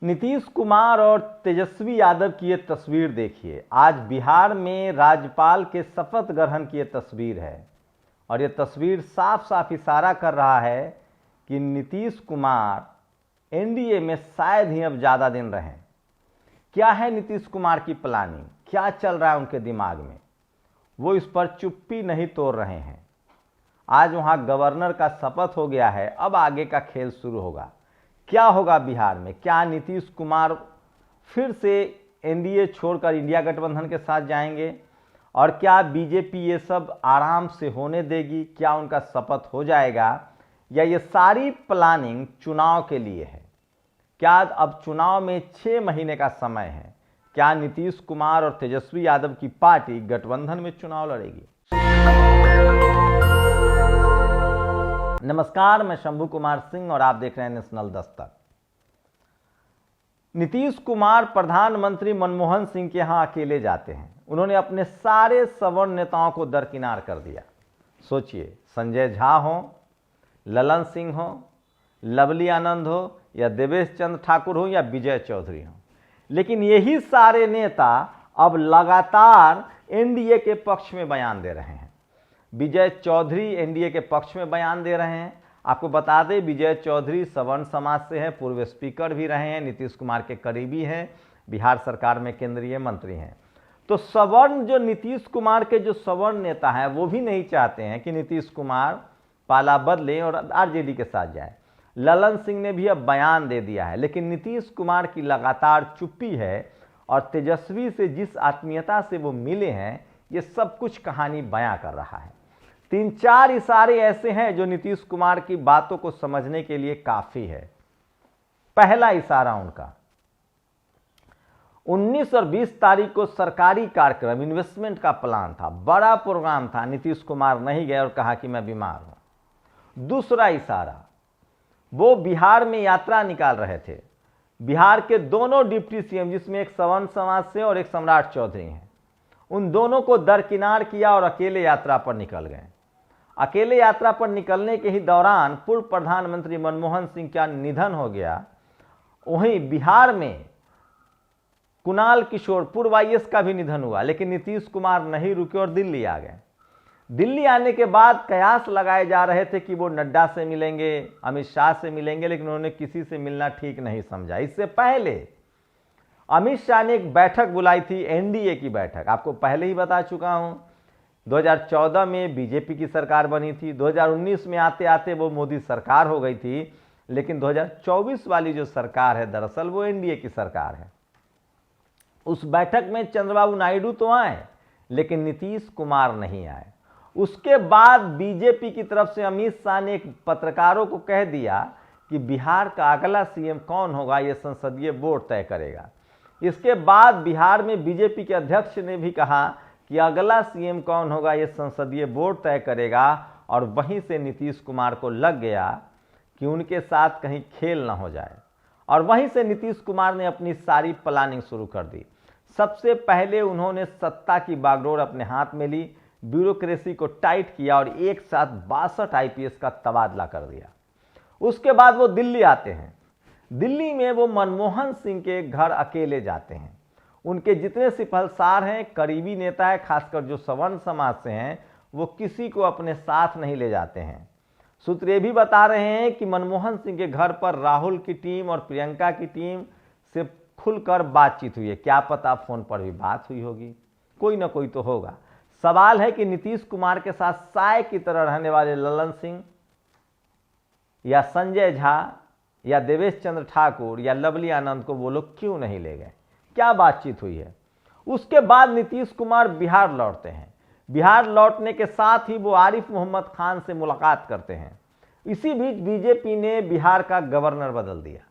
नीतीश कुमार और तेजस्वी यादव की ये तस्वीर देखिए। आज बिहार में राज्यपाल के शपथ ग्रहण की ये तस्वीर है और ये तस्वीर साफ साफ इशारा कर रहा है कि नीतीश कुमार एनडीए में शायद ही अब ज़्यादा दिन रहें। क्या है नीतीश कुमार की प्लानिंग, क्या चल रहा है उनके दिमाग में, वो इस पर चुप्पी नहीं तोड़ रहे हैं। आज वहाँ गवर्नर का शपथ हो गया है, अब आगे का खेल शुरू होगा। क्या होगा बिहार में? क्या नीतीश कुमार फिर से एनडीए छोड़कर इंडिया गठबंधन के साथ जाएंगे और क्या बीजेपी ये सब आराम से होने देगी? क्या उनका शपथ हो जाएगा या ये सारी प्लानिंग चुनाव के लिए है? क्या अब चुनाव में 6 महीने का समय है? क्या नीतीश कुमार और तेजस्वी यादव की पार्टी गठबंधन में चुनाव लड़ेगी? नमस्कार, मैं शंभू कुमार सिंह और आप देख रहे हैं नेशनल दस्तक। नीतीश कुमार प्रधानमंत्री मनमोहन सिंह के यहां अकेले जाते हैं। उन्होंने अपने सारे सवर्ण नेताओं को दरकिनार कर दिया। सोचिए, संजय झा हो, ललन सिंह हो, लवली आनंद हो या देवेश चंद्र ठाकुर हो या विजय चौधरी हो, लेकिन यही सारे नेता अब लगातार एनडीए के पक्ष में बयान दे रहे हैं। विजय चौधरी एनडीए के पक्ष में बयान दे रहे हैं। आपको बता दें, विजय चौधरी सवर्ण समाज से हैं, पूर्व स्पीकर भी रहे हैं, नीतीश कुमार के करीबी हैं, बिहार सरकार में केंद्रीय मंत्री हैं। तो सवर्ण जो नीतीश कुमार के जो सवर्ण नेता हैं वो भी नहीं चाहते हैं कि नीतीश कुमार पाला बदलें और आरजेडी के साथ जाए। ललन सिंह ने भी अब बयान दे दिया है, लेकिन नीतीश कुमार की लगातार चुप्पी है और तेजस्वी से जिस आत्मीयता से वो मिले हैं, ये सब कुछ कहानी बयां कर रहा है। 3-4 इशारे ऐसे हैं जो नीतीश कुमार की बातों को समझने के लिए काफी है। पहला इशारा उनका 19 और 20 तारीख को सरकारी कार्यक्रम इन्वेस्टमेंट का प्लान था, बड़ा प्रोग्राम था। नीतीश कुमार नहीं गए और कहा कि मैं बीमार हूं। दूसरा इशारा, वो बिहार में यात्रा निकाल रहे थे। बिहार के दोनों डिप्टी सीएम, जिसमें एक सवर्ण समाज से और एक सम्राट चौधरी हैं, उन दोनों को दरकिनार किया और अकेले यात्रा पर निकल गए। अकेले यात्रा पर निकलने के ही दौरान पूर्व प्रधानमंत्री मनमोहन सिंह का निधन हो गया। वहीं बिहार में कुणाल किशोर पूर्व आईएएस का भी निधन हुआ, लेकिन नीतीश कुमार नहीं रुके और दिल्ली आ गए। दिल्ली आने के बाद कयास लगाए जा रहे थे कि वो नड्डा से मिलेंगे, अमित शाह से मिलेंगे, लेकिन उन्होंने किसी से मिलना ठीक नहीं समझा। इससे पहले अमित शाह ने एक बैठक बुलाई थी, एनडीए की बैठक। आपको पहले ही बता चुका हूं, 2014 में बीजेपी की सरकार बनी थी, 2019 में आते आते वो मोदी सरकार हो गई थी, लेकिन 2024 वाली जो सरकार है दरअसल वो एनडीए की सरकार है। उस बैठक में चंद्रबाबू नायडू तो आए, लेकिन नीतीश कुमार नहीं आए। उसके बाद बीजेपी की तरफ से अमित शाह ने एक पत्रकारों को कह दिया कि बिहार का अगला सीएम कौन होगा ये संसदीय बोर्ड तय करेगा। इसके बाद बिहार में बीजेपी के अध्यक्ष ने भी कहा कि अगला सीएम कौन होगा ये संसदीय बोर्ड तय करेगा, और वहीं से नीतीश कुमार को लग गया कि उनके साथ कहीं खेल ना हो जाए, और वहीं से नीतीश कुमार ने अपनी सारी प्लानिंग शुरू कर दी। सबसे पहले उन्होंने सत्ता की बागडोर अपने हाथ में ली, ब्यूरोक्रेसी को टाइट किया और एक साथ 62 आईपीएस का तबादला कर दिया। उसके बाद वो दिल्ली आते हैं। दिल्ली में वो मनमोहन सिंह के घर अकेले जाते हैं। उनके जितने सिपहलसार हैं, करीबी नेता है, खासकर जो सवर्ण समाज से हैं, वो किसी को अपने साथ नहीं ले जाते हैं। सूत्र ये भी बता रहे हैं कि मनमोहन सिंह के घर पर राहुल की टीम और प्रियंका की टीम से खुलकर बातचीत हुई है। क्या पता फोन पर भी बात हुई होगी, कोई ना कोई तो होगा। सवाल है कि नीतीश कुमार के साथ साय की तरह रहने वाले ललन सिंह या संजय झा या देवेश चंद्र ठाकुर या लवली आनंद को वो लोग क्यों नहीं ले गए? क्या बातचीत हुई है? उसके बाद नीतीश कुमार बिहार लौटते हैं। बिहार लौटने के साथ ही वो आरिफ मोहम्मद खान से मुलाकात करते हैं। इसी बीच बीजेपी ने बिहार का गवर्नर बदल दिया।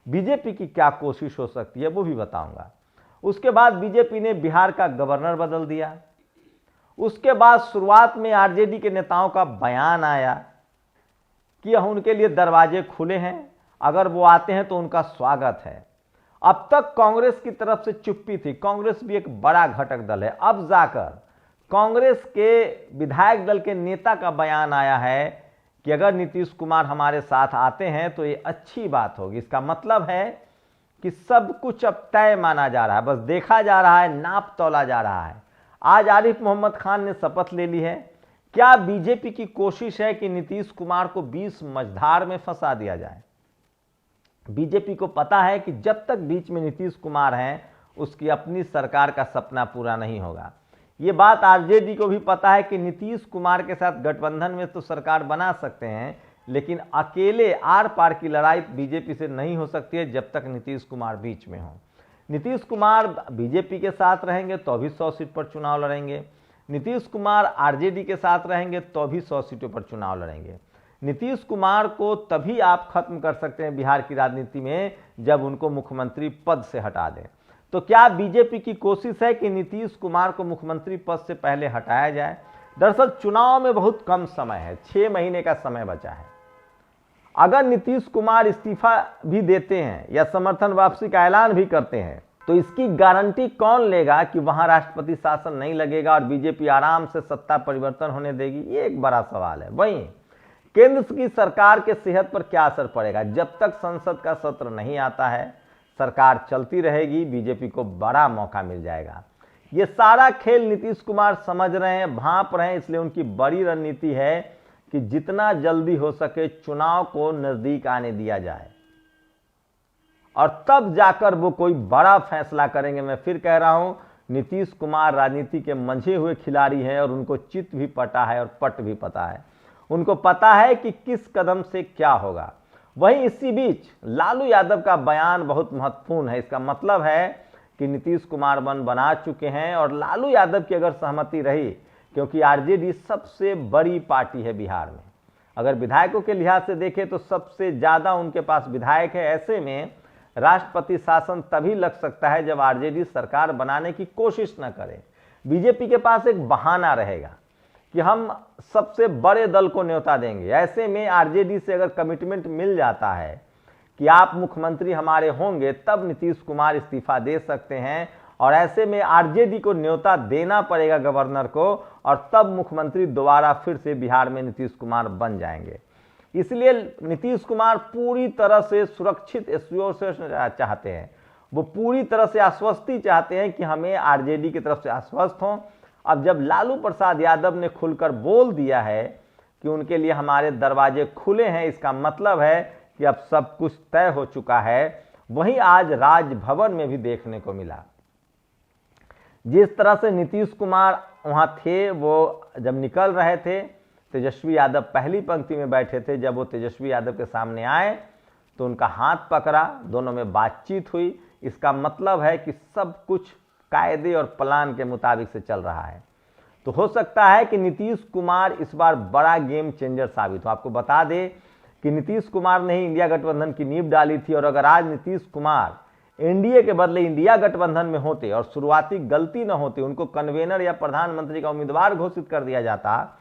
बीजेपी की क्या कोशिश हो सकती है वो भी बताऊंगा। उसके बाद बीजेपी ने बिहार का गवर्नर बदल दिया। उसके बाद शुरुआत में आरजेडी के नेताओं का बयान आया कि उनके लिए दरवाजे खुले हैं, अगर वो आते हैं तो उनका स्वागत है। अब तक कांग्रेस की तरफ से चुप्पी थी। कांग्रेस भी एक बड़ा घटक दल है। अब जाकर कांग्रेस के विधायक दल के नेता का बयान आया है कि अगर नीतीश कुमार हमारे साथ आते हैं तो ये अच्छी बात होगी। इसका मतलब है कि सब कुछ अब तय माना जा रहा है, बस देखा जा रहा है, नाप तौला जा रहा है। आज आरिफ मोहम्मद खान ने शपथ ले ली है। क्या बीजेपी की कोशिश है कि नीतीश कुमार को 20 मझधार में फंसा दिया जाए? बीजेपी को पता है कि जब तक बीच में नीतीश कुमार हैं उसकी अपनी सरकार का सपना पूरा नहीं होगा। ये बात आरजेडी को भी पता है कि नीतीश कुमार के साथ गठबंधन में तो सरकार बना सकते हैं, लेकिन अकेले आर पार की लड़ाई बीजेपी से नहीं हो सकती है जब तक नीतीश कुमार बीच में हो। नीतीश कुमार बीजेपी के साथ रहेंगे तो भी 100 सीट पर चुनाव लड़ेंगे, नीतीश कुमार आरजेडी के साथ रहेंगे तो भी 100 सीटों पर चुनाव लड़ेंगे। नीतीश कुमार को तभी आप खत्म कर सकते हैं बिहार की राजनीति में जब उनको मुख्यमंत्री पद से हटा दें। तो क्या बीजेपी की कोशिश है कि नीतीश कुमार को मुख्यमंत्री पद से पहले हटाया जाए? दरअसल चुनाव में बहुत कम समय है, 6 महीने का समय बचा है। अगर नीतीश कुमार इस्तीफा भी देते हैं या समर्थन वापसी का ऐलान भी करते हैं तो इसकी गारंटी कौन लेगा कि वहां राष्ट्रपति शासन नहीं लगेगा और बीजेपी आराम से सत्ता परिवर्तन होने देगी? ये एक बड़ा सवाल है। वहीं केंद्र की सरकार के सेहत पर क्या असर पड़ेगा? जब तक संसद का सत्र नहीं आता है सरकार चलती रहेगी, बीजेपी को बड़ा मौका मिल जाएगा। ये सारा खेल नीतीश कुमार समझ रहे हैं, भांप रहे हैं, इसलिए उनकी बड़ी रणनीति है कि जितना जल्दी हो सके चुनाव को नजदीक आने दिया जाए और तब जाकर वो कोई बड़ा फैसला करेंगे। मैं फिर कह रहा हूं, नीतीश कुमार राजनीति के मंझे हुए खिलाड़ी हैं और उनको चित भी पता है और पट भी पता है। उनको पता है कि किस कदम से क्या होगा। वहीं इसी बीच लालू यादव का बयान बहुत महत्वपूर्ण है। इसका मतलब है कि नीतीश कुमार मन बना चुके हैं और लालू यादव की अगर सहमति रही, क्योंकि आरजेडी सबसे बड़ी पार्टी है बिहार में, अगर विधायकों के लिहाज से देखें तो सबसे ज्यादा उनके पास विधायक है। ऐसे में राष्ट्रपति शासन तभी लग सकता है जब आरजेडी सरकार बनाने की कोशिश न करे। बीजेपी के पास एक बहाना रहेगा कि हम सबसे बड़े दल को न्योता देंगे। ऐसे में आरजेडी से अगर कमिटमेंट मिल जाता है कि आप मुख्यमंत्री हमारे होंगे, तब नीतीश कुमार इस्तीफा दे सकते हैं और ऐसे में आरजेडी को न्योता देना पड़ेगा गवर्नर को और तब मुख्यमंत्री दोबारा फिर से बिहार में नीतीश कुमार बन जाएंगे। इसलिए नीतीश कुमार पूरी तरह से सुरक्षित एश्योरेंस चाहते हैं, वो पूरी तरह से आश्वस्ति चाहते हैं कि हमें आरजेडी की तरफ से आश्वस्त हों। अब जब लालू प्रसाद यादव ने खुलकर बोल दिया है कि उनके लिए हमारे दरवाजे खुले हैं, इसका मतलब है कि अब सब कुछ तय हो चुका है। वहीं आज राजभवन में भी देखने को मिला जिस तरह से नीतीश कुमार वहां थे, वो जब निकल रहे थे तेजस्वी यादव पहली पंक्ति में बैठे थे। जब वो तेजस्वी यादव के सामने आए तो उनका हाथ पकड़ा, दोनों में बातचीत हुई। इसका मतलब है कि सब कुछ कायदे और प्लान के मुताबिक से चल रहा है। तो हो सकता है कि नीतीश कुमार इस बार बड़ा गेम चेंजर साबित हो। आपको बता दें कि नीतीश कुमार ने ही इंडिया गठबंधन की नींव डाली थी और अगर आज नीतीश कुमार एनडीए के बदले इंडिया गठबंधन में होते और शुरुआती गलती न होती, उनको कन्वेनर या प्रधानमंत्री का उम्मीदवार घोषित कर दिया जाता,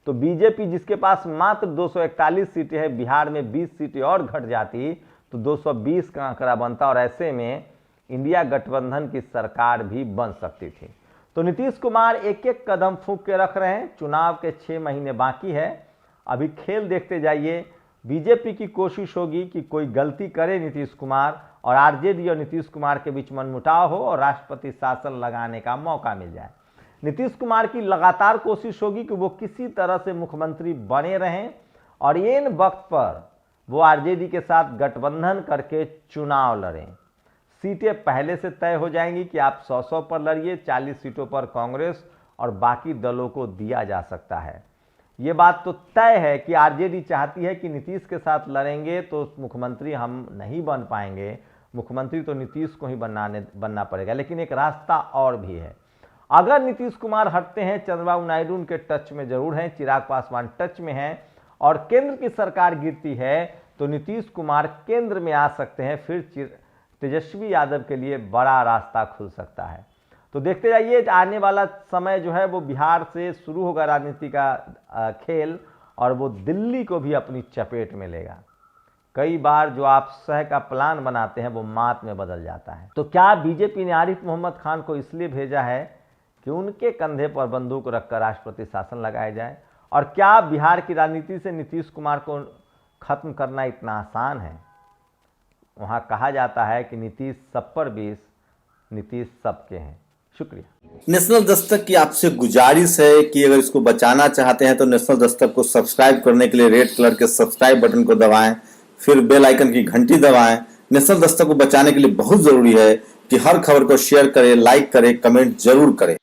तो बीजेपी जिसके पास मात्र 241 सीटें हैं, बिहार में 20 सीटें और घट जाती तो 220 का आंकड़ा बनता और ऐसे में इंडिया गठबंधन की सरकार भी बन सकती थी। तो नीतीश कुमार एक एक कदम फूंक के रख रहे हैं। चुनाव के 6 महीने बाकी है, अभी खेल देखते जाइए। बीजेपी की कोशिश होगी कि कोई गलती करे नीतीश कुमार और आरजेडी और नीतीश कुमार के बीच मनमुटाव हो और राष्ट्रपति शासन लगाने का मौका मिल जाए। नीतीश कुमार की लगातार कोशिश होगी कि वो किसी तरह से मुख्यमंत्री बने रहें और इन वक्त पर वो आरजेडी के साथ गठबंधन करके चुनाव लड़ें। सीटें पहले से तय हो जाएंगी कि आप 100 पर लड़िए, 40 सीटों पर कांग्रेस और बाकी दलों को दिया जा सकता है। ये बात तो तय है कि आरजेडी चाहती है कि नीतीश के साथ लड़ेंगे तो मुख्यमंत्री हम नहीं बन पाएंगे, मुख्यमंत्री तो नीतीश को ही बनना पड़ेगा। लेकिन एक रास्ता और भी है। अगर नीतीश कुमार हटते हैं, चंद्रबाबू नायडू उनके टच में जरूर हैं, चिराग पासवान टच में हैं और केंद्र की सरकार गिरती है तो नीतीश कुमार केंद्र में आ सकते हैं। फिर तेजस्वी यादव के लिए बड़ा रास्ता खुल सकता है। तो देखते जाइए, आने वाला समय जो है वो बिहार से शुरू होगा राजनीति का खेल और वो दिल्ली को भी अपनी चपेट में लेगा। कई बार जो आप सह का प्लान बनाते हैं वो मात में बदल जाता है। तो क्या बीजेपी ने आरिफ मोहम्मद खान को इसलिए भेजा है कि उनके कंधे पर बंदूक रखकर राष्ट्रपति शासन लगाया जाए? और क्या बिहार की राजनीति से नीतीश कुमार को खत्म करना इतना आसान है? वहाँ कहा जाता है कि नीतीश सब पर 20, नीतीश सबके हैं। शुक्रिया। नेशनल दस्तक की आपसे गुजारिश है कि अगर इसको बचाना चाहते हैं तो नेशनल दस्तक को सब्सक्राइब करने के लिए रेड कलर के सब्सक्राइब बटन को दबाएं, फिर बेल आइकन की घंटी दबाएं। नेशनल दस्तक को बचाने के लिए बहुत जरूरी है कि हर खबर को शेयर करें, लाइक करें, कमेंट जरूर करें।